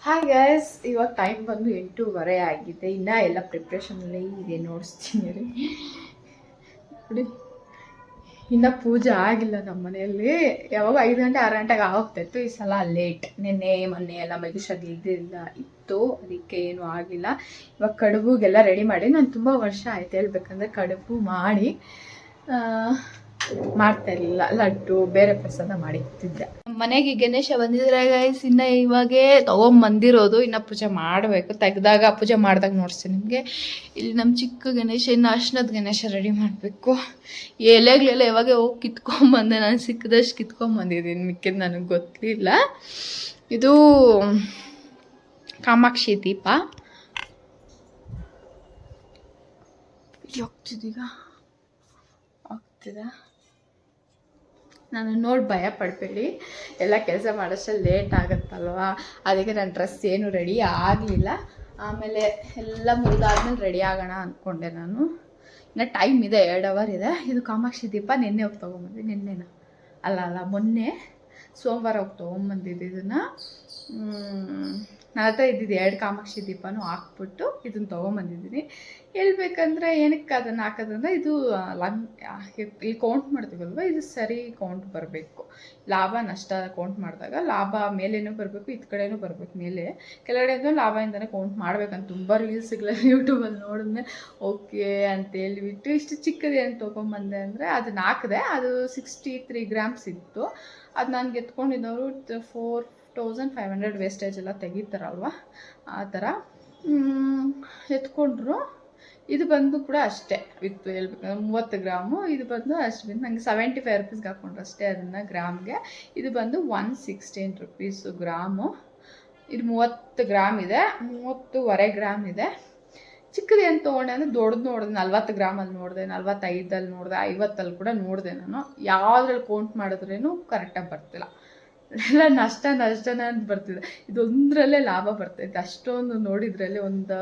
Hi guys, ಇವಾಗ time ಬಂದು 8:30 ಆಗಿದೆ. ಇನ್ನೂ ಎಲ್ಲ ಪ್ರಿಪ್ರೇಷನಲ್ಲಿ ಇದೆ, ನೋಡಿಸ್ತೀನಿ ರೀ. ನೋಡಿ, ಇನ್ನೂ ಪೂಜೆ ಆಗಿಲ್ಲ ನಮ್ಮ ಮನೆಯಲ್ಲಿ. ಯಾವಾಗ 5 ಗಂಟೆ 6 ಗಂಟೆಗೆ ಆಗೋಗ್ತಾಯಿತ್ತು. ಈ ಸಲ ಲೇಟ್. ಮೊನ್ನೆ ಎಲ್ಲ ಮಗುಷಾಗಿ ಇತ್ತು, ಅದಕ್ಕೆ ಏನೂ ಆಗಿಲ್ಲ. ಇವಾಗ ಕಡುಬುಗೆಲ್ಲ ರೆಡಿ ಮಾಡಿ, ನಾನು ತುಂಬ ವರ್ಷ ಆಯ್ತು ಹೇಳ್ಬೇಕಂದ್ರೆ ಕಡುಬು ಮಾಡಿ ಮಾಡ್ತಾ ಇರಲಿಲ್ಲ. ಲಡ್ಡು ಬೇರೆ ಪ್ರಸಾದ ಮಾಡಿರ್ತಿದ್ದೆ. ಮನೆಗೆ ಗಣೇಶ ಬಂದಿದ್ರೆ ಗೈಸ್, ಇನ್ನು ಇವಾಗೇ ತೊಗೊಂಬಂದಿರೋದು. ಇನ್ನು ಪೂಜೆ ಮಾಡಬೇಕು. ತೆಗೆದಾಗ ಪೂಜೆ ಮಾಡಿದಾಗ ನೋಡ್ತೀನಿ ನಿಮಗೆ. ಇಲ್ಲಿ ನಮ್ಮ ಚಿಕ್ಕ ಗಣೇಶ, ಇನ್ನು ಅರ್ಶಿನದ ಗಣೇಶ ರೆಡಿ ಮಾಡಬೇಕು. ಎಲೆಗಳೆಲ್ಲ ಯಾವಾಗ ಹೋಗಿ ಕಿತ್ಕೊಂಬಂದೆ. ನಾನು ಸಿಕ್ಕದಷ್ಟು ಕಿತ್ಕೊಂಬಂದಿದ್ದೀನಿ, ಮಿಕ್ಕಿದ್ದು ನನಗೆ ಗೊತ್ತಿಲ್ಲ. ಇದು ಕಾಮಾಕ್ಷಿ ದೀಪ ಆಗ್ತಿದೆ. ನಾನು ನೋಡಿ ಭಯ ಪಡಬೇಡಿ, ಎಲ್ಲ ಕೆಲಸ ಮಾಡೋಷ್ಟರಲ್ಲಿ ಲೇಟ್ ಆಗುತ್ತಲ್ವ, ಅದಕ್ಕೆ ನನ್ನ ಡ್ರೆಸ್ ಏನು ರೆಡಿ ಆಗಲಿಲ್ಲ. ಆಮೇಲೆ ಎಲ್ಲ ಮುಗಿದಾದ್ಮೇಲೆ ರೆಡಿ ಆಗೋಣ ಅಂದ್ಕೊಂಡೆ ನಾನು. ಇನ್ನು ಟೈಮ್ ಇದೆ, 2 ಅವರ್ ಇದೆ. ಇದು ಕಾಮಾಕ್ಷಿ ದೀಪ ನಿನ್ನೆ ಹೋಗಿ ತೊಗೊಂಬಂದೆ. ನಿನ್ನೆನ ಮೊನ್ನೆ ಸೋಮವಾರ ಹೋಗಿ ತೊಗೊಂಬಂದಿದ್ದು. ಇದನ್ನು ನನ್ನ ಹತ್ರ ಇದ್ದಿದ್ದು 2 ಕಾಮಾಕ್ಷಿ ದೀಪನೂ ಹಾಕ್ಬಿಟ್ಟು ಇದನ್ನು ತೊಗೊಂಬಂದಿದ್ದೀನಿ. ಹೇಳ್ಬೇಕಂದ್ರೆ ಏನಕ್ಕೆ ಅದನ್ನು ಹಾಕೋದಂದ್ರೆ, ಇದು ಇಲ್ಲಿ ಕೌಂಟ್ ಮಾಡ್ತೀವಲ್ವ, ಇದು ಸರಿ ಕೌಂಟ್ ಬರಬೇಕು. ಲಾಭ ನಷ್ಟ ಕೌಂಟ್ ಮಾಡಿದಾಗ ಲಾಭ ಮೇಲೇನೂ ಬರಬೇಕು, ಇದು ಕಡೆನೂ ಬರಬೇಕು. ಮೇಲೆ ಕೆಳಗಡೆಯಿಂದ ಲಾಭದಿಂದನೇ ಕೌಂಟ್ ಮಾಡ್ಬೇಕಂತ ತುಂಬ ರೀಲ್ಸ್ಗಳಲ್ಲಿ ಯೂಟ್ಯೂಬಲ್ಲಿ ನೋಡಿದ್ಮೇಲೆ ಓಕೆ ಅಂತ ಹೇಳಿಬಿಟ್ಟು ಇಷ್ಟು ಚಿಕ್ಕದೇನು ತೊಗೊಂಬಂದೆ ಅಂದರೆ ಅದನ್ನ ಹಾಕಿದೆ. ಅದು 63 ಗ್ರಾಮ್ಸ್ ಇತ್ತು. ಅದು ನಾನು ಎತ್ಕೊಂಡಿದ್ದವರು 4500 ವೇಸ್ಟೇಜ್ ಎಲ್ಲ ತೆಗಿತಾರಲ್ವ, ಆ ಥರ ಎತ್ಕೊಂಡ್ರು. ಇದು ಬಂದು ಕೂಡ ಅಷ್ಟೇ ಇತ್ತು, ಹೇಳ್ಬೇಕಂದ್ರೆ 30 ಗ್ರಾಮು. ಇದು ಬಂದು ಅಷ್ಟು ಬಂದು ನನಗೆ 75 ರುಪೀಸ್ಗೆ ಹಾಕ್ಕೊಂಡ್ರು ಅಷ್ಟೇ ಅದನ್ನು ಗ್ರಾಮ್ಗೆ. ಇದು ಬಂದು 116 ರುಪೀಸು ಗ್ರಾಮು. ಇದು 30 ಗ್ರಾಮ್ ಇದೆ, 30.25 ಗ್ರಾಮ್ ಇದೆ. ಚಿಕ್ಕದು ಏನು ತೊಗೊಂಡೆ ಅಂದರೆ ದೊಡ್ಡದು ನೋಡಿದೆ, 40 ಗ್ರಾಮಲ್ಲಿ ನೋಡಿದೆ, 45ಅಲ್ಲಿ ನೋಡಿದೆ, 50ಅಲ್ಲಿ ಕೂಡ ನೋಡಿದೆ. ನಾನು ಯಾವುದ್ರಲ್ಲಿ ಕೌಂಟ್ ಮಾಡಿದ್ರೇನು ಕರೆಕ್ಟಾಗಿ ಬರ್ತಿಲ್ಲ, ಎಲ್ಲ ನಷ್ಟನೇ ಅಂತ ಬರ್ತಿದೆ. ಇದೊಂದರಲ್ಲೇ ಲಾಭ ಬರ್ತೈತೆ. ಅಷ್ಟೊಂದು ನೋಡಿದ್ರಲ್ಲಿ ಒಂದು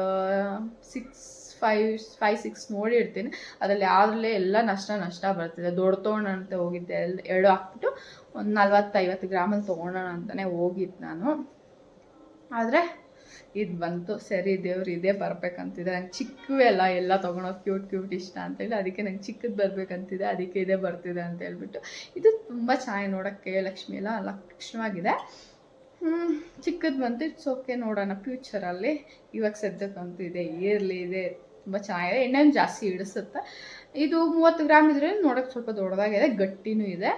5-6 ನೋಡಿರ್ತೀನಿ. ಅದರಲ್ಲಿ ಯಾವುದ್ರಲ್ಲೇ ಎಲ್ಲ ನಷ್ಟ ಬರ್ತಿದೆ. ದೊಡ್ಡ ತೊಗೊಳ್ಳೋಣ ಅಂತ ಹೋಗಿದ್ದೆ, 2 ಹಾಕ್ಬಿಟ್ಟು ಒಂದು 40-50 ಗ್ರಾಮಲ್ಲಿ ತೊಗೊಳ್ಳೋಣ ಅಂತಲೇ ಹೋಗಿದ್ದು ನಾನು. ಆದರೆ ಇದು ಬಂತು. ಸರಿ ದೇವ್ರು ಇದೇ ಬರ್ಬೇಕಂತಿದೆ. ನಂಗೆ ಚಿಕ್ಕವೇ ಎಲ್ಲ ತೊಗೊಳೋದು ಕ್ಯೂಟ್ ಇಷ್ಟ ಅಂತೇಳಿ, ಅದಕ್ಕೆ ನಂಗೆ ಚಿಕ್ಕದು ಬರಬೇಕಂತಿದೆ, ಅದಕ್ಕೆ ಇದೇ ಬರ್ತಿದೆ ಅಂತ ಹೇಳ್ಬಿಟ್ಟು. ಇದು ತುಂಬ ಚೆನ್ನಾಗಿ ನೋಡೋಕ್ಕೆ ಲಕ್ಷ್ಮಿ ಎಲ್ಲ ಲಕ್ಷಣವಾಗಿದೆ. ಚಿಕ್ಕದು ಬಂತು. ಇಟ್ಸ್ ಓಕೆ, ನೋಡೋಣ ಫ್ಯೂಚರಲ್ಲಿ. ಇವಾಗ ಸದ್ಯಕ್ಕಂತೂ ಇದೆ, ಇಯರ್ಲಿ ಇದೆ, ತುಂಬ ಚೆನ್ನಾಗಿದೆ. ಎಣ್ಣೆನೂ ಜಾಸ್ತಿ ಇಡಿಸುತ್ತೆ. ಇದು 30 ಗ್ರಾಮ್ ಇದ್ರೆ ನೋಡೋಕ್ಕೆ ಸ್ವಲ್ಪ ದೊಡ್ಡದಾಗಿದೆ, ಗಟ್ಟಿನೂ ಇದೆ.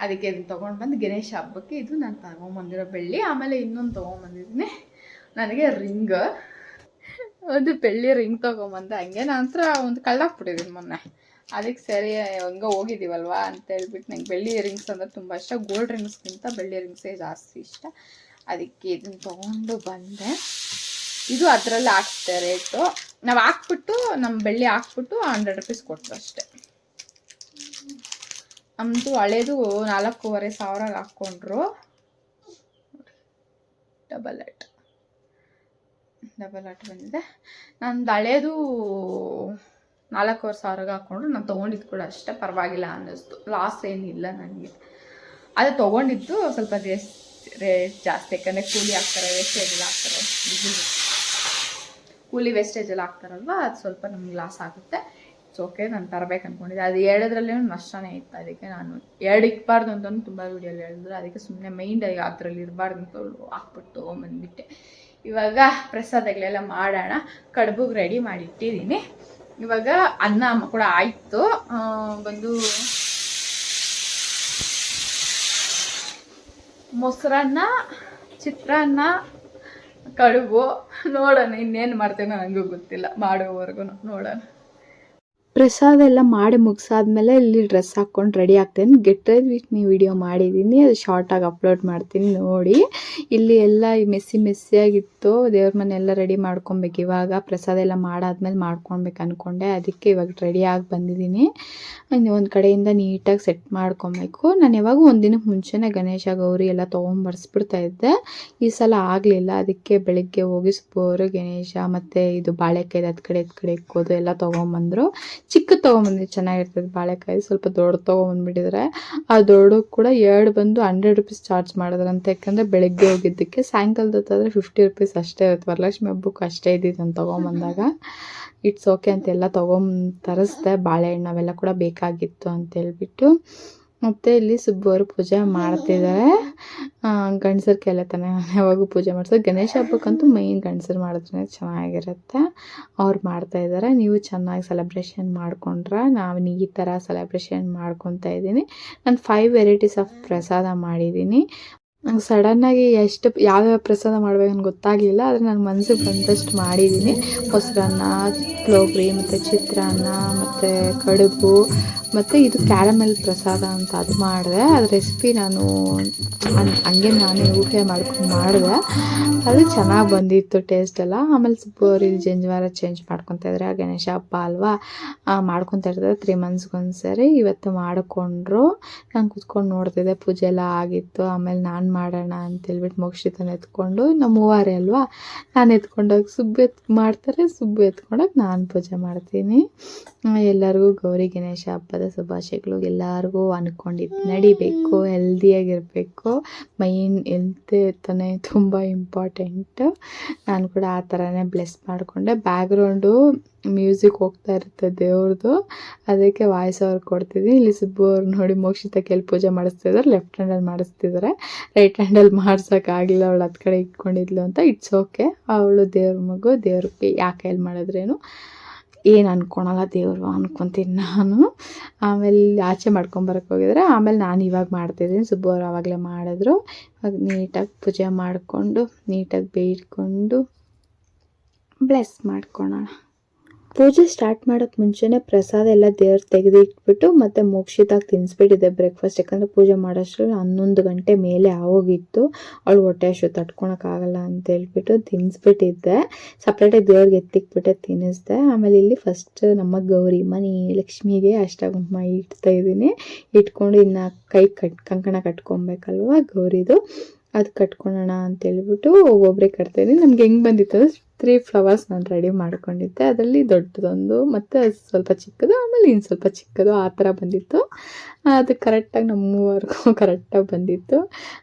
ಅದಕ್ಕೆ ಇದನ್ನು ತೊಗೊಂಡು ಬಂದು ಗಣೇಶ ಹಬ್ಬಕ್ಕೆ ಇದು ನಾನು ತೊಗೊಂಬಂದಿರೋ ಬೆಳ್ಳಿ. ಆಮೇಲೆ ಇನ್ನೊಂದು ತೊಗೊಂಬಂದಿದ್ದೀನಿ, ನನಗೆ ರಿಂಗ್, ಒಂದು ಬೆಳ್ಳಿ ರಿಂಗ್ ತೊಗೊಂಬಂದೆ. ಹಂಗೆ ನಂತರ ಒಂದು ಕಳ್ಳಾಕ್ಬಿಟ್ಟಿದ್ದೀನಿ ಮೊನ್ನೆ. ಅದಕ್ಕೆ ಸರಿ ಹಂಗೆ ಹೋಗಿದ್ದೀವಲ್ವ ಅಂತ ಹೇಳ್ಬಿಟ್ಟು ನಂಗೆ ಬೆಳ್ಳಿ ರಿಂಗ್ಸ್ ಅಂದರೆ ತುಂಬ ಇಷ್ಟ. ಗೋಲ್ಡ್ ರಿಂಗ್ಸ್ಗಿಂತ ಬೆಳ್ಳಿ ರಿಂಗ್ಸೇ ಜಾಸ್ತಿ ಇಷ್ಟ. ಅದಕ್ಕೆ ಇದನ್ನು ತೊಗೊಂಡು ಬಂದೆ. ಇದು ಅದರಲ್ಲಿ ಹಾಕ್ತೆ ರೇಟು. ನಾವು ಹಾಕ್ಬಿಟ್ಟು ನಮ್ಮ ಬೆಳ್ಳಿ ಹಾಕ್ಬಿಟ್ಟು 100 ರುಪೀಸ್ ಕೊಟ್ಟರು ಅಷ್ಟೇ. ನಮ್ಮದು ಹಳೇದು 4500 ಹಾಕ್ಕೊಂಡ್ರು. ಡಬಲ್ ಆಟ್ ಬಂದಿದೆ. ನಂದು ಹಳೇದು 4500 ಹಾಕ್ಕೊಂಡ್ರು. ನಾನು ತೊಗೊಂಡಿದ್ದು ಕೂಡ ಅಷ್ಟೇ, ಪರವಾಗಿಲ್ಲ ಅನ್ನಿಸ್ತು. ಲಾಸ್ ಏನಿಲ್ಲ ನನಗೆ. ಅದು ತೊಗೊಂಡಿದ್ದು ಸ್ವಲ್ಪ ರೇಟ್ ಜಾಸ್ತಿ, ಯಾಕಂದರೆ ಕೂಲಿ ಹಾಕ್ತಾರೆ, ವೇಸ್ಟೇಜ್ ಎಲ್ಲ ಹಾಕ್ತಾರೆ, ಕೂಲಿ ವೇಸ್ಟೇಜ್ ಎಲ್ಲ ಹಾಕ್ತಾರಲ್ವ, ಅದು ಸ್ವಲ್ಪ ನಮ್ಗೆ ಲಾಸ್ ಆಗುತ್ತೆ. ಇಟ್ಸ್ ಓಕೆ, ನಾನು ತರಬೇಕು ಅಂದ್ಕೊಂಡಿದ್ದೆ. ಅದು ಹೇಳೋದ್ರಲ್ಲೇ ನಷ್ಟನೇ ಇತ್ತು. ಅದಕ್ಕೆ ನಾನು 2 ಇಕ್ಬಾರ್ದು ಅಂತಲೂ ತುಂಬ ವೀಡಿಯೋಲಿ ಹೇಳಿದ್ರು. ಅದಕ್ಕೆ ಸುಮ್ಮನೆ ಮೈಂಡಾಗಿ ಅದರಲ್ಲಿ ಇರಬಾರ್ದು ಅಂತ ಹಾಕ್ಬಿಟ್ಟು ತೊಗೊಂಬಂದ್ಬಿಟ್ಟೆ. ಇವಾಗ ಪ್ರಸಾದಗಳೆಲ್ಲ ಮಾಡೋಣ. ಕಡುಬುಗೆ ರೆಡಿ ಮಾಡಿ ಇಟ್ಟಿದ್ದೀನಿ. ಇವಾಗ ಅನ್ನ ಕೂಡ ಆಯಿತು. ಬಂದು ಮೊಸರನ್ನ, ಚಿತ್ರಾನ್ನ, ಕಡುಬು. ನೋಡೋಣ ಇನ್ನೇನು ಮಾಡ್ತೇನೋ, ನನಗೂ ಗೊತ್ತಿಲ್ಲ, ಮಾಡೋವರೆಗೂ ನೋಡೋಣ. ಪ್ರಸಾದ ಎಲ್ಲ ಮಾಡಿ ಮುಗಿಸಾದ್ಮೇಲೆ ಇಲ್ಲಿ ಡ್ರೆಸ್ ಹಾಕ್ಕೊಂಡು ರೆಡಿ ಆಗ್ತೇನೆ. Get ready with me video ಮಾಡಿದ್ದೀನಿ, ಅದು ಶಾರ್ಟಾಗಿ ಅಪ್ಲೋಡ್ ಮಾಡ್ತೀನಿ ನೋಡಿ. ಇಲ್ಲಿ ಎಲ್ಲ ಮೆಸ್ಸಿಯಾಗಿತ್ತು. ದೇವ್ರ ಮನೆ ಎಲ್ಲ ರೆಡಿ ಮಾಡ್ಕೊಬೇಕು. ಇವಾಗ ಪ್ರಸಾದ ಎಲ್ಲ ಮಾಡಾದ್ಮೇಲೆ ಮಾಡ್ಕೊಬೇಕು ಅಂದ್ಕೊಂಡೆ. ಅದಕ್ಕೆ ಇವಾಗ ರೆಡಿಯಾಗಿ ಬಂದಿದ್ದೀನಿ. ಒಂದು ಕಡೆಯಿಂದ ನೀಟಾಗಿ ಸೆಟ್ ಮಾಡ್ಕೊಬೇಕು. ನಾನು ಯಾವಾಗ ಒಂದಿನಕ್ಕೆ ಮುಂಚೆನೇ ಗಣೇಶ ಗೌರಿ ಎಲ್ಲ ತೊಗೊಂಬರ್ಸ್ಬಿಡ್ತಾ ಇದ್ದೆ. ಈ ಸಲ ಆಗಲಿಲ್ಲ. ಅದಕ್ಕೆ ಬೆಳಗ್ಗೆ ಹೋಗಿ ಸ್ಪೋರು ಗಣೇಶ ಮತ್ತು ಇದು ಬಾಳೆಕಾಯಿ ಅದು ಕಡೆ ಇಕ್ಕೋದು ಎಲ್ಲ ತೊಗೊಂಬಂದರು. ಚಿಕ್ಕ ತೊಗೊಂಬಂದು ಚೆನ್ನಾಗಿರ್ತದೆ ಬಾಳೆಕಾಯಿ. ಸ್ವಲ್ಪ ದೊಡ್ಡ ತೊಗೊಂಬಂದ್ಬಿಟ್ಟಿದ್ರೆ ಆ ದೊಡ್ಡ ಕೂಡ 2 ಬಂದು 100 ರೂಪೀಸ್ ಚಾರ್ಜ್ ಮಾಡಿದ್ರಂತೆ. ಯಾಕಂದರೆ ಬೆಳಗ್ಗೆ ಹೋಗಿದ್ದಕ್ಕೆ. ಸಾಯಂಕಾಲದ ಹೊತ್ತಾದರೆ 50 ರೂಪೀಸ್ ಅಷ್ಟೇ ಇರುತ್ತೆ. ವರಲಕ್ಷ್ಮಿ ಹಬ್ಬಕ್ಕೂ ಅಷ್ಟೇ ಇದ್ದಿದ್ದು ನಾನು ತೊಗೊಂಬಂದಾಗ. ಇಟ್ಸ್ ಓಕೆ ಅಂತೆಲ್ಲ ತರಿಸ್ದೆ. ಬಾಳೆಹಣ್ಣು ಅವೆಲ್ಲ ಕೂಡ ಬೇಕಾಗಿತ್ತು ಅಂತೇಳ್ಬಿಟ್ಟು. ಮತ್ತು ಇಲ್ಲಿ ಸುಬ್ಬವರು ಪೂಜೆ ಮಾಡ್ತಿದ್ದಾರೆ. ಗಂಡಸರು ಕೆಲ ತಾನೆ ಯಾವಾಗೂ ಪೂಜೆ ಮಾಡಿಸೋದು. ಗಣೇಶ ಹಬ್ಬಕ್ಕಂತೂ ಮೈನ್ ಗಂಡಸರು ಮಾಡಿದ್ರೆ ಚೆನ್ನಾಗಿರುತ್ತೆ. ಅವ್ರು ಮಾಡ್ತಾಯಿದ್ದಾರೆ. ನೀವು ಚೆನ್ನಾಗಿ ಸೆಲೆಬ್ರೇಷನ್ ಮಾಡ್ಕೊಂಡ್ರೆ ನಾನು ಈ ಥರ ಸೆಲೆಬ್ರೇಷನ್ ಮಾಡ್ಕೊತಾ ಇದ್ದೀನಿ. ನಾನು 5 ವೆರೈಟೀಸ್ ಆಫ್ ಪ್ರಸಾದ ಮಾಡಿದ್ದೀನಿ. ನಂಗೆ ಸಡನ್ನಾಗಿ ಯಾವ್ಯಾವ ಪ್ರಸಾದ ಮಾಡ್ಬೇಕಂತ ಗೊತ್ತಾಗಲಿಲ್ಲ. ಆದರೆ ನನ್ನ ಮನಸ್ಸಿಗೆ ಬಂದಷ್ಟು ಮಾಡಿದ್ದೀನಿ. ಮೊಸರನ್ನ, ಪುಳಿಯೋಗರೆ ಮತ್ತು ಚಿತ್ರಾನ್ನ ಮತ್ತು ಕಡುಬು ಮತ್ತು ಇದು ಕ್ಯಾರಮೆಲ್ ಪ್ರಸಾದ ಅಂತ ಅದು ಮಾಡಿದೆ. ಅದು ರೆಸಿಪಿ ನಾನು ಹಂಗೆ ನಾನೇ ಊಹೆ ಮಾಡ್ಕೊಂಡು ಮಾಡಿದೆ. ಅದು ಚೆನ್ನಾಗಿ ಬಂದಿತ್ತು ಟೇಸ್ಟ್ ಎಲ್ಲ. ಆಮೇಲೆ ಸುಬ್ಬವರು ಇಲ್ಲಿ ಜಂಜವಾರ ಚೇಂಜ್ ಮಾಡ್ಕೊತಾ ಇದ್ದಾರೆ. ಗಣೇಶ ಹಬ್ಬ ಅಲ್ವಾ, ಮಾಡ್ಕೊತಾ ಇರ್ತಾರೆ 3 ಮಂತ್ಸ್ಗೆ ಒಂದ್ಸರಿ. ಇವತ್ತು ಮಾಡಿಕೊಂಡ್ರು. ನಾನು ಕೂತ್ಕೊಂಡು ನೋಡ್ತಿದ್ದೆ. ಪೂಜೆ ಎಲ್ಲ ಆಗಿತ್ತು. ಆಮೇಲೆ ನಾನು ಮಾಡೋಣ ಅಂತೇಳ್ಬಿಟ್ಟು ಮೋಕ್ಷಿತನ ಎತ್ಕೊಂಡು, ನಮ್ಮ ಮೂವಾರೇ ಅಲ್ವಾ, ನಾನು ಎತ್ಕೊಂಡೋಗಿ ಸುಬ್ಬು ಮಾಡ್ತಾರೆ. ಸುಬ್ಬು ಎತ್ಕೊಂಡೋಗಿ ನಾನು ಪೂಜೆ ಮಾಡ್ತೀನಿ. ಎಲ್ಲರಿಗೂ ಗೌರಿ ಗಣೇಶ ಹಬ್ಬದ ಶುಭಾಶಯಗಳು. ಎಲ್ಲರಿಗೂ ಅಂದ್ಕೊಂಡಿದ್ದು ನಡಿಬೇಕು, ಹೆಲ್ದಿಯಾಗಿರಬೇಕು. ಮೈನ್ ಹೆಲ್ತ್ ತಾನೇ ತುಂಬ ಇಂಪಾರ್ಟೆಂಟು. ನಾನು ಕೂಡ ಆ ಥರನೇ ಬ್ಲೆಸ್ ಮಾಡಿಕೊಂಡೆ. ಬ್ಯಾಕ್ಗ್ರೌಂಡು ಮ್ಯೂಸಿಕ್ ಹೋಗ್ತಾ ಇರುತ್ತೆ ದೇವ್ರದ್ದು, ಅದಕ್ಕೆ ವಾಯ್ಸ್ ಓವರ್ ಕೊಡ್ತಿದ್ದೀನಿ. ಇಲ್ಲಿ ಸುಬ್ಬು ಅವ್ರು ನೋಡಿ ಮೋಕ್ಷಿತ ಕೈಲಿ ಪೂಜೆ ಮಾಡಿಸ್ತಿದ್ದಾರೆ. ಲೆಫ್ಟ್ ಹ್ಯಾಂಡಲ್ಲಿ ಮಾಡಿಸ್ತಿದ್ದಾರೆ. ರೈಟ್ ಹ್ಯಾಂಡಲ್ಲಿ ಮಾಡ್ಸೋಕ್ಕಾಗಿಲ್ಲ, ಅವಳು ಹತ್ತು ಕಡೆ ಇಟ್ಕೊಂಡಿದ್ಲು ಅಂತ. ಇಟ್ಸ್ ಓಕೆ, ಅವಳು ದೇವ್ರ ಮಗು. ದೇವ್ರಿಗೆ ಯಾಕೆ ಕೈಲಿ ಮಾಡಿದ್ರೇನು ಏನು ಅಂದ್ಕೊಳಲ್ಲ ದೇವರು ಅಂದ್ಕೊತೀನಿ ನಾನು. ಆಮೇಲೆ ಆಚೆ ಮಾಡ್ಕೊಂಬರಕ್ಕೆ ಹೋಗಿದ್ರೆ ಆಮೇಲೆ ನಾನು ಇವಾಗ ಮಾಡ್ತಿದ್ದೀನಿ. ಸುಬ್ಬು ಅವರು ಆವಾಗಲೇ ಮಾಡಿದ್ರು. ಇವಾಗ ನೀಟಾಗಿ ಪೂಜೆ ಮಾಡಿಕೊಂಡು ನೀಟಾಗಿ ಬೇಡ್ಕೊಂಡು ಬ್ಲೆಸ್ ಮಾಡ್ಕೊಳೋಣ. ಪೂಜೆ ಸ್ಟಾರ್ಟ್ ಮಾಡೋಕ್ಕೆ ಮುಂಚೆನೇ ಪ್ರಸಾದ ಎಲ್ಲ ದೇವ್ರು ತೆಗೆದಿಟ್ಬಿಟ್ಟು ಮತ್ತು ಮೋಕ್ಷಿತಾಗಿ ತಿನ್ನಿಸ್ಬಿಟ್ಟಿದ್ದೆ ಬ್ರೇಕ್ಫಾಸ್ಟ್. ಯಾಕಂದರೆ ಪೂಜೆ ಮಾಡೋಷ್ಟರಲ್ಲಿ 11 ಗಂಟೆ ಮೇಲೆ ಆಗೋಗಿತ್ತು. ಅವಳು ಹೊಟ್ಟೆ ಹಸಿವು ತಡ್ಕೊಳಕ್ಕಾಗಲ್ಲ ಅಂತೇಳ್ಬಿಟ್ಟು ತಿನ್ನಿಸ್ಬಿಟ್ಟಿದ್ದೆ. ಸಪ್ರೇಟಾಗಿ ದೇವ್ರಿಗೆ ಎತ್ತಿಕ್ಬಿಟ್ಟೆ ತಿನ್ನಿಸ್ದೆ. ಆಮೇಲೆ ಇಲ್ಲಿ ಫಸ್ಟ್ ನಮ್ಮ ಗೌರಿ ಮನೆ ಲಕ್ಷ್ಮಿಗೆ ಅಷ್ಟಗುಂಕುಮ ಇಡ್ತಾಯಿದ್ದೀನಿ. ಇಟ್ಕೊಂಡು ಇನ್ನು ಕೈ ಕಂಕಣ ಕಟ್ಕೊಬೇಕಲ್ವ ಗೌರಿದು, ಅದು ಕಟ್ಕೊಳ್ಳೋಣ ಅಂತೇಳ್ಬಿಟ್ಟು ಒಬ್ಬೊಬ್ಬರೇ ಕಟ್ತಾಯಿದ್ದೀನಿ. ನಮ್ಗೆ ಹೆಂಗೆ ಬಂದಿತ್ತು 3 ಫ್ಲವರ್ಸ್ ನಾನು ರೆಡಿ ಮಾಡ್ಕೊಂಡಿದ್ದೆ. ಅದರಲ್ಲಿ ದೊಡ್ಡದೊಂದು ಮತ್ತು ಸ್ವಲ್ಪ ಚಿಕ್ಕದು, ಆಮೇಲೆ ಇನ್ನು ಸ್ವಲ್ಪ ಚಿಕ್ಕದು, ಆ ಥರ ಬಂದಿತ್ತು. ಅದು ಕರೆಕ್ಟಾಗಿ ನಮ್ಮ ಮೂವರಿಗೂ ಕರೆಕ್ಟಾಗಿ ಬಂದಿತ್ತು.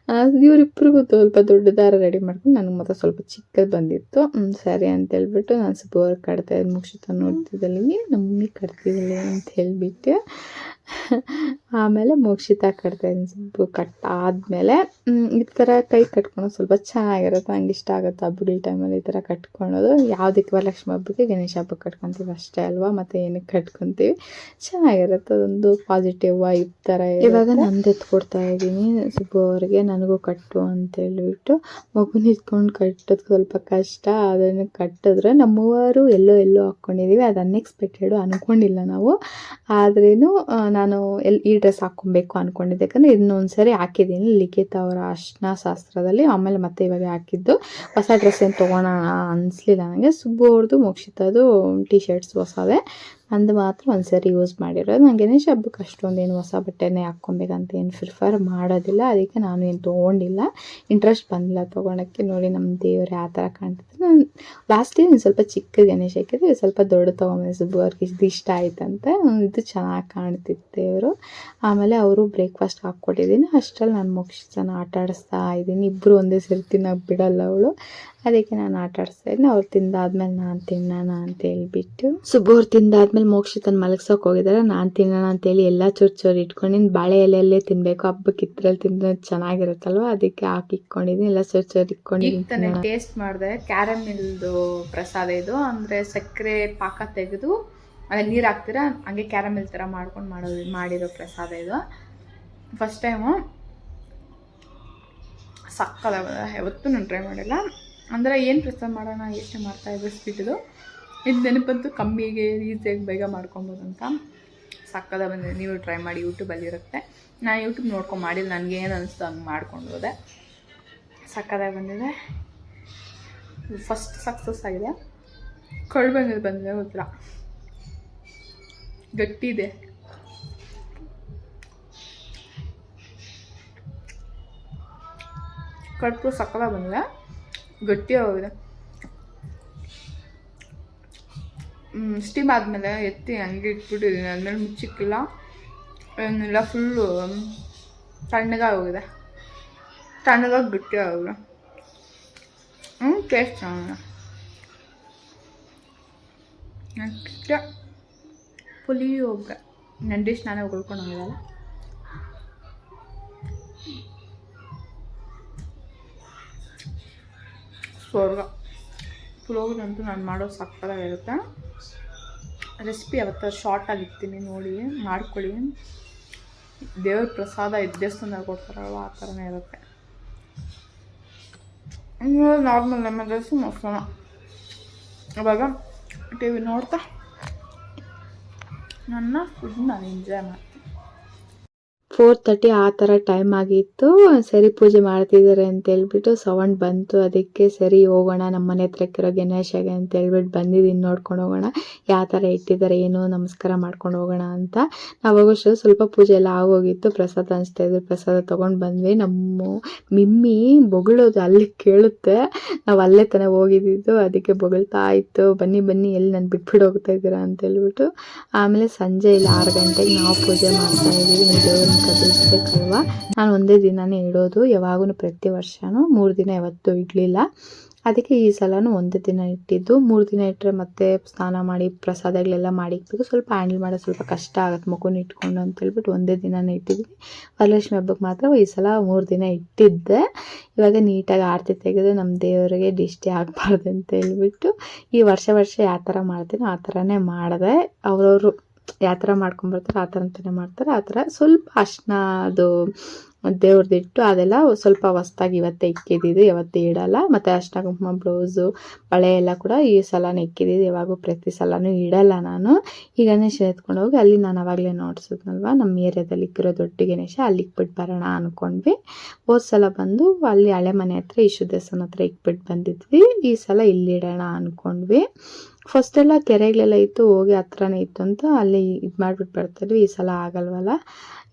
ಇವರಿಬ್ಬರಿಗೂ ಸ್ವಲ್ಪ ದೊಡ್ಡ ದಾರ ರೆಡಿ ಮಾಡ್ಕೊಂಡು ನನಗೆ ಮತ್ತೆ ಸ್ವಲ್ಪ ಚಿಕ್ಕದು ಬಂದಿತ್ತು. ಸರಿ ಅಂತೇಳ್ಬಿಟ್ಟು ನಾನು ಸುಬ್ಬು ಅವ್ರಿಗೆ ಕಟ್ತಾಯಿದ್ದು. ಮುಗಿಸುತ್ತಾ ನೋಡ್ತಿದ್ದಲ್ಲಿ ನಮ್ಮ ಮಮ್ಮಿ ಕಟ್ತಿದ್ದಲ್ಲಿ ಅಂತ ಹೇಳಿಬಿಟ್ಟು ಆಮೇಲೆ ಮೋಕ್ಷಿತ ಕಟ್ತಾಯಿದ್ದೀನಿ. ಸುಬ್ಬು ಕಟ್ಟಾದಮೇಲೆ ಈ ಥರ ಕೈ ಕಟ್ಕೊಳೋದು ಸ್ವಲ್ಪ ಚೆನ್ನಾಗಿರುತ್ತೆ. ನಂಗೆ ಇಷ್ಟ ಆಗುತ್ತೆ ಹಬ್ಬಗಳ ಟೈಮಲ್ಲಿ ಈ ಥರ ಕಟ್ಕೊಳೋದು. ಯಾವುದಕ್ಕೆ ವರಲಕ್ಷ್ಮಿ ಹಬ್ಬಕ್ಕೆ, ಗಣೇಶ ಹಬ್ಬಕ್ಕೆ ಕಟ್ಕೊತೀವಿ ಅಷ್ಟೇ ಅಲ್ವಾ, ಮತ್ತು ಏನಕ್ಕೆ ಕಟ್ಕೊತೀವಿ, ಚೆನ್ನಾಗಿರುತ್ತೆ. ಅದೊಂದು ಪಾಸಿಟಿವ್ ವೈಬ್ ಥರ. ಇವಾಗ ನಂದು ಎತ್ಕೊಡ್ತಾ ಇದ್ದೀನಿ ಸುಬ್ಬು ಅವರಿಗೆ. ನನಗೂ ಕಟ್ಟು ಅಂತೇಳ್ಬಿಟ್ಟು. ಮಗುನ ಇಟ್ಕೊಂಡು ಕಟ್ಟೋದು ಸ್ವಲ್ಪ ಕಷ್ಟ. ಅದನ್ನು ಕಟ್ಟಿದ್ರೆ ನಮ್ಮವರು ಎಲ್ಲೋ ಹಾಕ್ಕೊಂಡಿದ್ದೀವಿ. ಅದು ಅನ್ಎಕ್ಸ್ಪೆಕ್ಟೆಡು, ಅಂದ್ಕೊಂಡಿಲ್ಲ ನಾವು. ಆದ್ರೂ ನಾನು ಈ ಡ್ರೆಸ್ ಹಾಕ್ಕೊಬೇಕು ಅಂದ್ಕೊಂಡಿದ್ದೆ. ಯಾಕಂದರೆ ಇನ್ನೊಂದು ಸರಿ ಹಾಕಿದ್ದೀನಿ ಲಿಖಿತ ಅವರ ಅರ್ಶಿನ ಶಾಸ್ತ್ರದಲ್ಲಿ. ಆಮೇಲೆ ಮತ್ತೆ ಇವಾಗ ಹಾಕಿದ್ದು. ಹೊಸ ಡ್ರೆಸ್ ಏನು ತೊಗೊಳೋಣ ಅನಿಸ್ಲಿಲ್ಲ ನನಗೆ. ಸುಬ್ಬು ಅವ್ರದ್ದು ಮೋಕ್ಷಿತದು ಟಿ ಶರ್ಟ್ಸ್ ಹೊಸದೇ, ಅಂದು ಮಾತ್ರ ಒಂದು ಸರಿ ಯೂಸ್ ಮಾಡಿರೋದು. ನಾನು ಗಣೇಶ ಹಬ್ಬಕ್ಕೆ ಅಷ್ಟೊಂದೇನು ಹೊಸ ಬಟ್ಟೆನೇ ಹಾಕ್ಕೊಬೇಕಂತ ಏನು ಪ್ರಿಫರ್ ಮಾಡೋದಿಲ್ಲ. ಅದಕ್ಕೆ ನಾನು ಏನು ತೊಗೊಂಡಿಲ್ಲ, ಇಂಟ್ರೆಸ್ಟ್ ಬಂದಿಲ್ಲ ತೊಗೊಳಕ್ಕೆ. ನೋಡಿ ನಮ್ಮ ದೇವ್ರು ಯಾವ ಥರ ಕಾಣ್ತಿತ್ತು. ನಾನು ಲಾಸ್ಟ್ ಇಯರ್ ಸ್ವಲ್ಪ ಚಿಕ್ಕ ಗಣೇಶ ಹಾಕಿದ್ದೆ, ಸ್ವಲ್ಪ ದೊಡ್ಡ ತೊಗೊಂಬಂದೆ. ಸುಬ್ಬು ಅವ್ರಿಗೆ ಇದು ಇಷ್ಟ ಆಯ್ತಂತೆ. ಇದು ಚೆನ್ನಾಗಿ ಕಾಣ್ತಿತ್ತು ದೇವರು. ಆಮೇಲೆ ಅವರು ಬ್ರೇಕ್ಫಾಸ್ಟ್ ಹಾಕ್ಕೊಟ್ಟಿದ್ದೀನಿ. ಅಷ್ಟರಲ್ಲಿ ನಾನು ಮೋಕ್ಷಿತನ ಆಟ ಆಡಿಸ್ತಾ ಇದ್ದೀನಿ. ಇಬ್ಬರು ಒಂದೇ ಸರಿ ತಿನ್ನೋಕೆ ಬಿಡಲ್ಲ ಅವಳು, ಅದಕ್ಕೆ ನಾನು ಆಟ ಆಡಿಸ್ತಾ ಇದ್ದೀನಿ. ಅವ್ರು ತಿಂದಾದ್ಮೇಲೆ ನಾನು ತಿನ್ನೋಣ ಅಂತೇಳ್ಬಿಟ್ಟು. ಸುಬ್ಬು ಅವ್ರು ತಿಂದಾದ್ಮೇಲೆ ಮೋಕ್ಷಿತನ ಮಲಗ್ಸೋಕೆ ಹೋಗಿದ್ದಾರೆ. ನಾನು ತಿನ್ನೋಣ ಅಂತೇಳಿ ಎಲ್ಲ ಚೂರು ಇಟ್ಕೊಂಡಿನಿ. ಬಾಳೆ ಎಲೆಯಲ್ಲೇ ತಿನ್ನಬೇಕು, ಹಬ್ಬಕ್ಕೆ ಇದ್ರಲ್ಲಿ ತಿಂದ್ರೆ ಚೆನ್ನಾಗಿರುತ್ತಲ್ವ, ಅದಕ್ಕೆ ಹಾಕಿ ಇಟ್ಕೊಂಡಿದ್ದೀನಿ. ಎಲ್ಲ ಚೂರು ಇಟ್ಕೊಂಡಿದ್ದೀನಿ. ಟೇಸ್ಟ್ ಮಾಡಿದೆ. ಕ್ಯಾರಮಿಲ್ದು ಪ್ರಸಾದ ಇದು. ಅಂದರೆ ಸಕ್ಕರೆ ಪಾಕ ತೆಗೆದು ಅದೇ ನೀರು ಹಾಕ್ತೀರಾ, ಹಂಗೆ ಕ್ಯಾರಮಿಲ್ ಥರ ಮಾಡಿರೋ ಪ್ರಸಾದ ಇದು. ಫಸ್ಟ್ ಟೈಮು ಸಕ್ಕತ್ತಾಗಿದೆ. ಯಾವತ್ತೂ ನಾನು ಟ್ರೈ ಮಾಡಿಲ್ಲ. ಅಂದರೆ ಏನು ಪ್ರಸಾದ ಮಾಡೋಣ ಯೋಚನೆ ಮಾಡ್ತಾಯಿದ್ದೆ. ಸ್ವೀಟದು ಇದು ನೆನಪಂತೂ ಕಮ್ಮಿಗೆ ಈಸಿಯಾಗಿ ಬೇಗ ಮಾಡ್ಕೊಬೋದು ಅಂತ. ಸಕ್ಕತ್ತಾಗಿ ಬಂದಿದೆ. ನೀವು ಟ್ರೈ ಮಾಡಿ, ಯೂಟ್ಯೂಬಲ್ಲಿ ಇರುತ್ತೆ. ನಾನು ಯೂಟ್ಯೂಬ್ ನೋಡ್ಕೊಂಡು ಮಾಡಿಲ್ಲ, ನನಗೆ ಏನು ಅನಿಸ್ತು ಹಂಗೆ ಮಾಡ್ಕೊಂಡು ಹೋದೆ. ಸಕ್ಕತ್ತಾಗಿ ಬಂದಿದೆ. ಫಸ್ಟ್ ಸಕ್ಸಸ್ ಆಗಿದೆ. ಕಳ್ಳು ಬಂದಿದೆ ಗೊತ್ತಿಲ್ಲ, ಗಟ್ಟಿ ಇದೆ. ಕಡುಬು ಸಕ್ಕತ್ತಾಗಿ ಬಂದಿದೆ, ಗಟ್ಟಿ ಆಗಿದೆ. ಸ್ಟೀಮ್ ಆದಮೇಲೆ ಎತ್ತಿ ಹಂಗೆ ಇಟ್ಬಿಟ್ಟಿದ್ದೀನಿ. ಆದಮೇಲೆ ಮುಚ್ಚಿಕ್ಕಿಲ್ಲ ಏನಿಲ್ಲ, ಫುಲ್ಲು ತಣ್ಣಗಾಗಿ ಹೋಗಿದೆ, ತಣ್ಣಗಾಗಿ ಗಟ್ಟಿ ಆಗೋಗಿದೆ. ಟೇಸ್ಟ್ ಚೆನ್ನಾಗಿದೆ. ನೆಕ್ಸ್ಟ್ ಪುಳಿಯೋಗರೆ. ನನ್ನ ಡಿಶ್ ನಾನೇ ಉಳ್ಕೊಂಡು ಹೋಗಿರಲ್ಲ. ಸ್ವರ್ಗ. ಪುಳಿಯೋಗರೆ ಅಂತೂ ನಾನು ಮಾಡೋದು ಸಕ್ಕತ್ತಾಗಿರುತ್ತೆ. ರೆಸಿಪಿ ಯಾವತ್ತಾರು ಶಾರ್ಟಾಗಿ ಇರ್ತೀನಿ, ನೋಡಿ ಮಾಡ್ಕೊಳ್ಳಿ. ದೇವ್ರ ಪ್ರಸಾದ ದೇವಸ್ಥಾನದಲ್ಲಿ ಕೊಡ್ತಾರಲ್ವ ಆ ಥರನೇ ಇರುತ್ತೆ. ನಾರ್ಮಲ್ ಎಮರ್ಜೆನ್ಸಿ ಮೊಸರನ್ನ. ಇವಾಗ ಟಿ ವಿ ನೋಡ್ತಾ ನನ್ನ ಫುಡ್ ನಾನು ಎಂಜಾಯ್ ಮಾಡ್ತೀನಿ. 4:30 ಆ ಥರ ಟೈಮ್ ಆಗಿತ್ತು. ಸರಿ ಪೂಜೆ ಮಾಡ್ತಿದ್ದಾರೆ ಅಂತ ಹೇಳ್ಬಿಟ್ಟು ಸೌಂಡ್ ಬಂತು. ಅದಕ್ಕೆ ಸರಿ ಹೋಗೋಣ ನಮ್ಮ ಮನೆ ಹತ್ರಕ್ಕಿರೋ ಗಣೇಶಗೆ ಅಂತ ಹೇಳ್ಬಿಟ್ಟು ಬಂದಿದ್ದೀನಿ, ನೋಡ್ಕೊಂಡು ಹೋಗೋಣ ಯಾವ ಥರ ಇಟ್ಟಿದ್ದಾರೆ, ಏನು ನಮಸ್ಕಾರ ಮಾಡ್ಕೊಂಡು ಹೋಗೋಣ ಅಂತ. ನಾವು ಹೋಗೋಷ್ಟು ಸ್ವಲ್ಪ ಪೂಜೆ ಎಲ್ಲ ಆಗೋಗಿತ್ತು. ಪ್ರಸಾದ ಅನಿಸ್ತಾ ಇದ್ರು, ಪ್ರಸಾದ ತೊಗೊಂಡು ಬಂದ್ವಿ. ನಮ್ಮ ಮಿಮ್ಮಿ ಬೊಗಳೋದು ಅಲ್ಲಿ ಕೇಳುತ್ತೆ, ನಾವು ಅಲ್ಲೇ ತಾನೇ ಹೋಗಿದ್ದು, ಅದಕ್ಕೆ ಬೊಗಳ್ತಾ ಇತ್ತು, ಬನ್ನಿ ಬನ್ನಿ ಎಲ್ಲಿ ನಾನು ಬಿಟ್ಬಿಟ್ಟು ಹೋಗ್ತಾ ಇದ್ದೀರಾ ಅಂತ ಹೇಳ್ಬಿಟ್ಟು. ಆಮೇಲೆ ಸಂಜೆ ಇಲ್ಲ 6 ಗಂಟೆಗೆ ನಾವು ಪೂಜೆ ಮಾಡ್ತಾ ಇದ್ದೀವಿ. ದೇವ್ರನ್ನ ಕದಿಸ್ಬೇಕಲ್ವ. ನಾನು ಒಂದೇ ದಿನನೇ ಇಡೋದು, ಯಾವಾಗೂ ಪ್ರತಿ ವರ್ಷವೂ 3 ದಿನ ಯಾವತ್ತೂ ಇಡಲಿಲ್ಲ. ಅದಕ್ಕೆ ಈ ಸಲನೂ ಒಂದೇ ದಿನ ಇಟ್ಟಿದ್ದು. 3 ದಿನ ಇಟ್ಟರೆ ಮತ್ತೆ ಸ್ನಾನ ಮಾಡಿ ಪ್ರಸಾದಗಳೆಲ್ಲ ಮಾಡಿಕ್ಬೇಕು, ಸ್ವಲ್ಪ ಹ್ಯಾಂಡಲ್ ಮಾಡೋದು ಸ್ವಲ್ಪ ಕಷ್ಟ ಆಗುತ್ತೆ ಮಗುನ ಇಟ್ಕೊಂಡು ಅಂತ ಹೇಳ್ಬಿಟ್ಟು ಒಂದೇ ದಿನನೇ ಇಟ್ಟಿದ್ವಿ. ವರಲಕ್ಷ್ಮಿ ಹಬ್ಬಕ್ಕೆ ಮಾತ್ರ ಈ ಸಲ 3 ದಿನ ಇಟ್ಟಿದ್ದೆ. ಇವಾಗ ನೀಟಾಗಿ ಆರತಿ ತೆಗೆದು ನಮ್ಮ ದೇವರಿಗೆ ದಿಷ್ಟಿ ಆಗಬಾರ್ದು ಅಂತ ಹೇಳ್ಬಿಟ್ಟು ಈ ವರ್ಷ ಯಾವ ಥರ ಮಾಡ್ತೀನೋ ಆ ಥರನೇ ಮಾಡಿದೆ. ಅವರವರು ಯಾವ ಥರ ಮಾಡ್ಕೊಂಬರ್ತಾರೆ ಆ ಥರ ಅಂತಲೇ ಮಾಡ್ತಾರೆ. ಆ ಥರ ಸ್ವಲ್ಪ ಅರ್ಶಿನ ಅದು ದೇವ್ರದ್ದಿಟ್ಟು ಅದೆಲ್ಲ ಸ್ವಲ್ಪ ಹೊಸ್ದಾಗಿ ಇವತ್ತೇ ಇಕ್ಕಿದ್ದು, ಯಾವತ್ತೂ ಇಡಲ್ಲ. ಮತ್ತು ಅರ್ಶಿನ ಕುಂಕುಮ ಬ್ಲೌಸು ಬಳೆ ಎಲ್ಲ ಕೂಡ ಈ ಸಲನೇ ಇಕ್ಕಿದ್ದು, ಯಾವಾಗೂ ಪ್ರತಿ ಸಲನೂ ಇಡಲ್ಲ ನಾನು. ಈ ಗಣೇಶ ಎತ್ಕೊಂಡು ಹೋಗಿ ಅಲ್ಲಿ ನಾನು ಅವಾಗಲೇ ನೋಡ್ಸಿದ್ನಲ್ವ ನಮ್ಮ ಏರಿಯಾದಲ್ಲಿ ಇಕ್ಕಿರೋ ದೊಡ್ಡ ಗಣೇಶ, ಅಲ್ಲಿ ಇಕ್ಬಿಟ್ಟು ಬರೋಣ ಅಂದ್ಕೊಂಡ್ವಿ. ಹೋದ ಸಲ ಬಂದು ಅಲ್ಲಿ ಹಳೆ ಮನೆ ಹತ್ರ ಈಶ್ವರ ದೇವಸ್ಥಾನ ಹತ್ರ ಇಕ್ಬಿಟ್ಟು ಬಂದಿದ್ವಿ. ಈ ಸಲ ಇಲ್ಲಿಡೋಣ ಅಂದ್ಕೊಂಡ್ವಿ. ಫಸ್ಟೆಲ್ಲ ಕೆರೆಗಳೆಲ್ಲ ಇತ್ತು, ಹೋಗಿ ಹತ್ರನೇ ಇತ್ತು ಅಂತ ಅಲ್ಲಿ ಇದು ಮಾಡಿಬಿಟ್ಟು ಬರ್ತಾಯಿದ್ವಿ. ಈ ಸಲ ಆಗಲ್ವಲ್ಲ,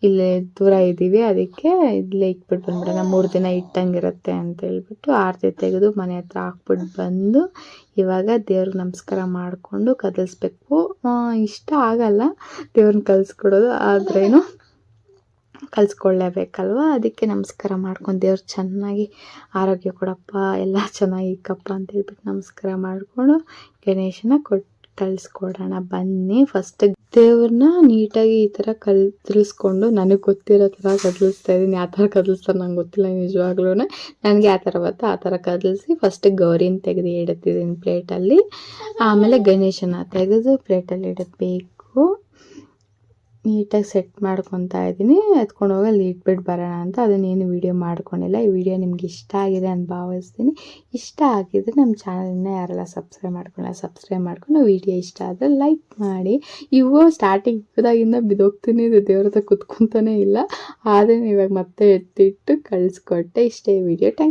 ಇಲ್ಲೇ ದೂರ ಇದ್ದೀವಿ, ಅದಕ್ಕೆ ಇಲ್ಲೇ ಇಕ್ಬಿಟ್ಟು ಬಂದ್ಬಿಡೋಣ, 3 ದಿನ ಇಟ್ಟಂಗಿರುತ್ತೆ ಅಂತ ಹೇಳ್ಬಿಟ್ಟು ಆರತಿ ತೆಗೆದು ಮನೆ ಹತ್ರ ಹಾಕ್ಬಿಟ್ಟು ಬಂದು ಇವಾಗ ದೇವ್ರಿಗೆ ನಮಸ್ಕಾರ ಮಾಡಿಕೊಂಡು ಕದಲಿಸ್ಬೇಕು. ಇಷ್ಟ ಆಗಲ್ಲ ದೇವ್ರನ್ನ ಕಲಿಸ್ಕೊಡೋದು, ಆದ್ರೇನು ಕಲಿಸ್ಕೊಳ್ಳೇಬೇಕಲ್ವ. ಅದಕ್ಕೆ ನಮಸ್ಕಾರ ಮಾಡ್ಕೊಂಡು ದೇವ್ರು ಚೆನ್ನಾಗಿ ಆರೋಗ್ಯ ಕೊಡಪ್ಪ, ಎಲ್ಲ ಚೆನ್ನಾಗಿ ಇಕ್ಕಪ್ಪ ಅಂತ ಹೇಳ್ಬಿಟ್ಟು ನಮಸ್ಕಾರ ಮಾಡಿಕೊಂಡು ಗಣೇಶನ ಕಳಿಸ್ಕೊಡೋಣ ಬನ್ನಿ. ಫಸ್ಟ್ ದೇವ್ರನ್ನ ನೀಟಾಗಿ ಈ ಥರ ಕದಲಿಸ್ಕೊಂಡು ನನಗೆ ಗೊತ್ತಿರೋ ಥರ ಕದಲಿಸ್ತಾ ಇದ್ದೀನಿ. ಯಾವ ಥರ ಕದಲಿಸ್ತಾರೆ ನಂಗೆ ಗೊತ್ತಿಲ್ಲ ನಿಜವಾಗ್ಲೂ. ನನಗೆ ಯಾವ ಥರ ಬರ್ತೋ ಆ ಥರ ಕದಲಿಸಿ ಫಸ್ಟ್ ಗೌರಿನ ತೆಗೆದು ಇಡುತ್ತಿದ್ದೀನಿ ಪ್ಲೇಟಲ್ಲಿ. ಆಮೇಲೆ ಗಣೇಶನ ತೆಗೆದು ಪ್ಲೇಟಲ್ಲಿ ಇಡಬೇಕು. ನೀಟಾಗಿ ಸೆಟ್ ಮಾಡ್ಕೊತಾ ಇದ್ದೀನಿ. ಎತ್ಕೊಂಡು ಹೋಗಿ ಅಲ್ಲಿ ಇಟ್ಬಿಟ್ಟು ಬರೋಣ ಅಂತ. ಅದನ್ನೇನು ವೀಡಿಯೋ ಮಾಡ್ಕೊಂಡಿಲ್ಲ. ಈ ವಿಡಿಯೋ ನಿಮ್ಗೆ ಇಷ್ಟ ಆಗಿದೆ ಅಂತ ಭಾವಿಸ್ತೀನಿ. ಇಷ್ಟ ಆಗಿದ್ರೆ ನಮ್ಮ ಚಾನಲ್ನ ಯಾರೆಲ್ಲ ಸಬ್ಸ್ಕ್ರೈಬ್ ಮಾಡ್ಕೊಂಡು ವಿಡಿಯೋ ಇಷ್ಟ ಆದರೆ ಲೈಕ್ ಮಾಡಿ. ಇವು ಸ್ಟಾರ್ಟಿಂಗ್ ಇದಾಗಿಂದ ಬಿದ್ದೋಗ್ತೀನಿ, ಇದು ದೇವ್ರ ಹತ್ರ ಕುತ್ಕೊತಾನೇ ಇಲ್ಲ. ಆದರೆ ಇವಾಗ ಮತ್ತೆ ಎತ್ತಿಟ್ಟು ಕಳಿಸ್ಕೊಟ್ಟೆ. ಇಷ್ಟೇ ವಿಡಿಯೋ.